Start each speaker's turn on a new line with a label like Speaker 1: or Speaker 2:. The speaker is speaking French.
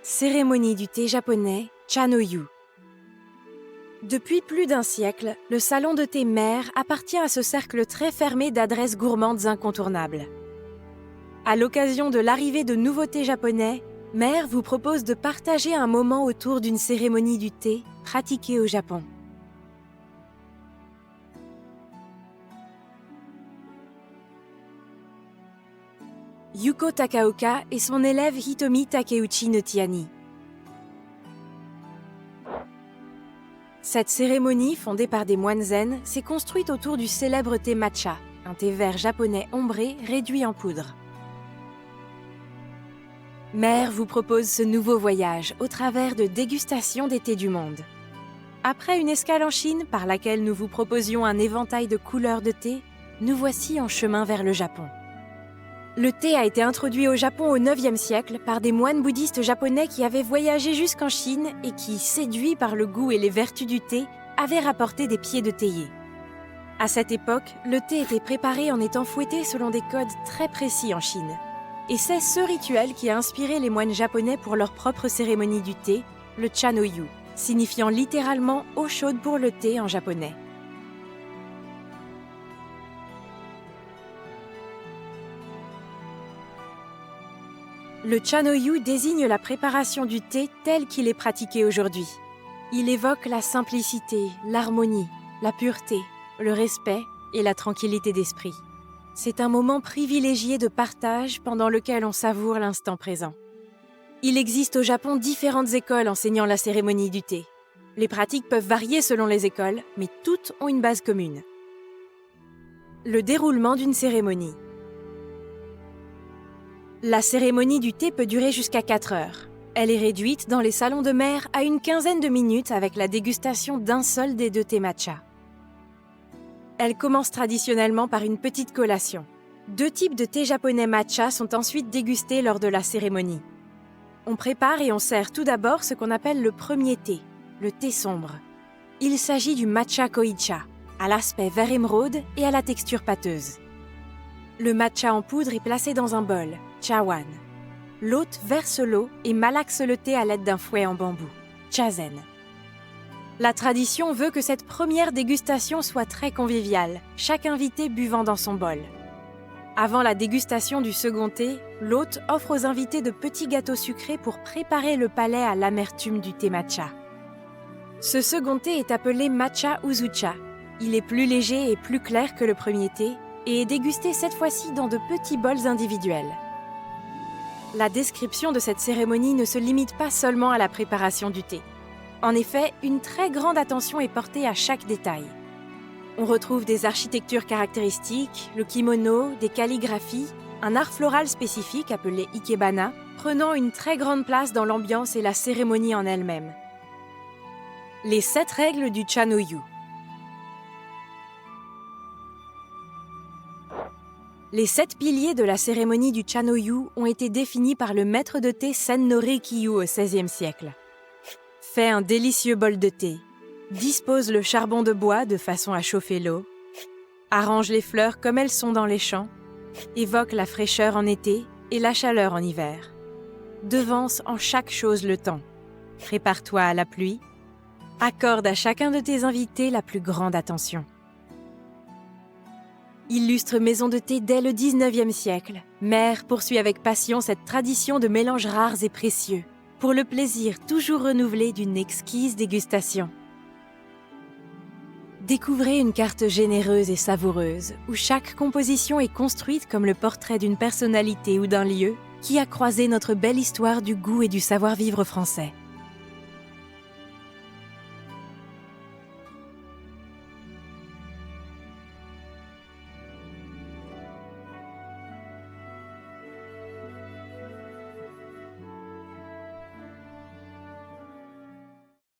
Speaker 1: Cérémonie du thé japonais Cha-no-yu. Depuis plus d'un siècle, le salon de thé Mère appartient à ce cercle très fermé d'adresses gourmandes incontournables. À l'occasion de l'arrivée de nouveautés japonais, Mère vous propose de partager un moment autour d'une cérémonie du thé pratiquée au Japon. Yuko Takaoka et son élève Hitomi Takeuchi no Tiani. Cette cérémonie, fondée par des moines zen, s'est construite autour du célèbre thé matcha, un thé vert japonais ombré réduit en poudre. Mère vous propose ce nouveau voyage au travers de dégustations des thés du monde. Après une escale en Chine par laquelle nous vous proposions un éventail de couleurs de thé, nous voici en chemin vers le Japon. Le thé a été introduit au Japon au IXe siècle par des moines bouddhistes japonais qui avaient voyagé jusqu'en Chine et qui, séduits par le goût et les vertus du thé, avaient rapporté des pieds de théiers. À cette époque, le thé était préparé en étant fouetté selon des codes très précis en Chine. Et c'est ce rituel qui a inspiré les moines japonais pour leur propre cérémonie du thé, le Cha-no-yu, signifiant littéralement « eau chaude pour le thé » en japonais. Le Cha-no-yu désigne la préparation du thé tel qu'il est pratiqué aujourd'hui. Il évoque la simplicité, l'harmonie, la pureté, le respect et la tranquillité d'esprit. C'est un moment privilégié de partage pendant lequel on savoure l'instant présent. Il existe au Japon différentes écoles enseignant la cérémonie du thé. Les pratiques peuvent varier selon les écoles, mais toutes ont une base commune. Le déroulement d'une cérémonie. La cérémonie du thé peut durer jusqu'à 4 heures. Elle est réduite dans les salons de Mère à une quinzaine de minutes avec la dégustation d'un seul des 2 thés matcha. Elle commence traditionnellement par une petite collation. 2 types de thé japonais matcha sont ensuite dégustés lors de la cérémonie. On prépare et on sert tout d'abord ce qu'on appelle le premier thé, le thé sombre. Il s'agit du matcha koicha, à l'aspect vert émeraude et à la texture pâteuse. Le matcha en poudre est placé dans un bol, chawan. L'hôte verse l'eau et malaxe le thé à l'aide d'un fouet en bambou, chazen. La tradition veut que cette première dégustation soit très conviviale, chaque invité buvant dans son bol. Avant la dégustation du second thé, l'hôte offre aux invités de petits gâteaux sucrés pour préparer le palais à l'amertume du thé matcha. Ce second thé est appelé matcha uzucha. Il est plus léger et plus clair que le premier thé et est dégusté cette fois-ci dans de petits bols individuels. La description de cette cérémonie ne se limite pas seulement à la préparation du thé. En effet, une très grande attention est portée à chaque détail. On retrouve des architectures caractéristiques, le kimono, des calligraphies, un art floral spécifique appelé ikebana, prenant une très grande place dans l'ambiance et la cérémonie en elle-même. Les 7 règles du Cha-no-yu. Les 7 piliers de la cérémonie du Cha-no-yu ont été définis par le maître de thé Sen-no Reikyu au XVIe siècle. Fais un délicieux bol de thé. Dispose le charbon de bois de façon à chauffer l'eau. Arrange les fleurs comme elles sont dans les champs. Évoque la fraîcheur en été et la chaleur en hiver. Devance en chaque chose le temps. Prépare-toi à la pluie. Accorde à chacun de tes invités la plus grande attention. Illustre maison de thé dès le XIXe siècle, Mère poursuit avec passion cette tradition de mélanges rares et précieux, pour le plaisir toujours renouvelé d'une exquise dégustation. Découvrez une carte généreuse et savoureuse, où chaque composition est construite comme le portrait d'une personnalité ou d'un lieu qui a croisé notre belle histoire du goût et du savoir-vivre français.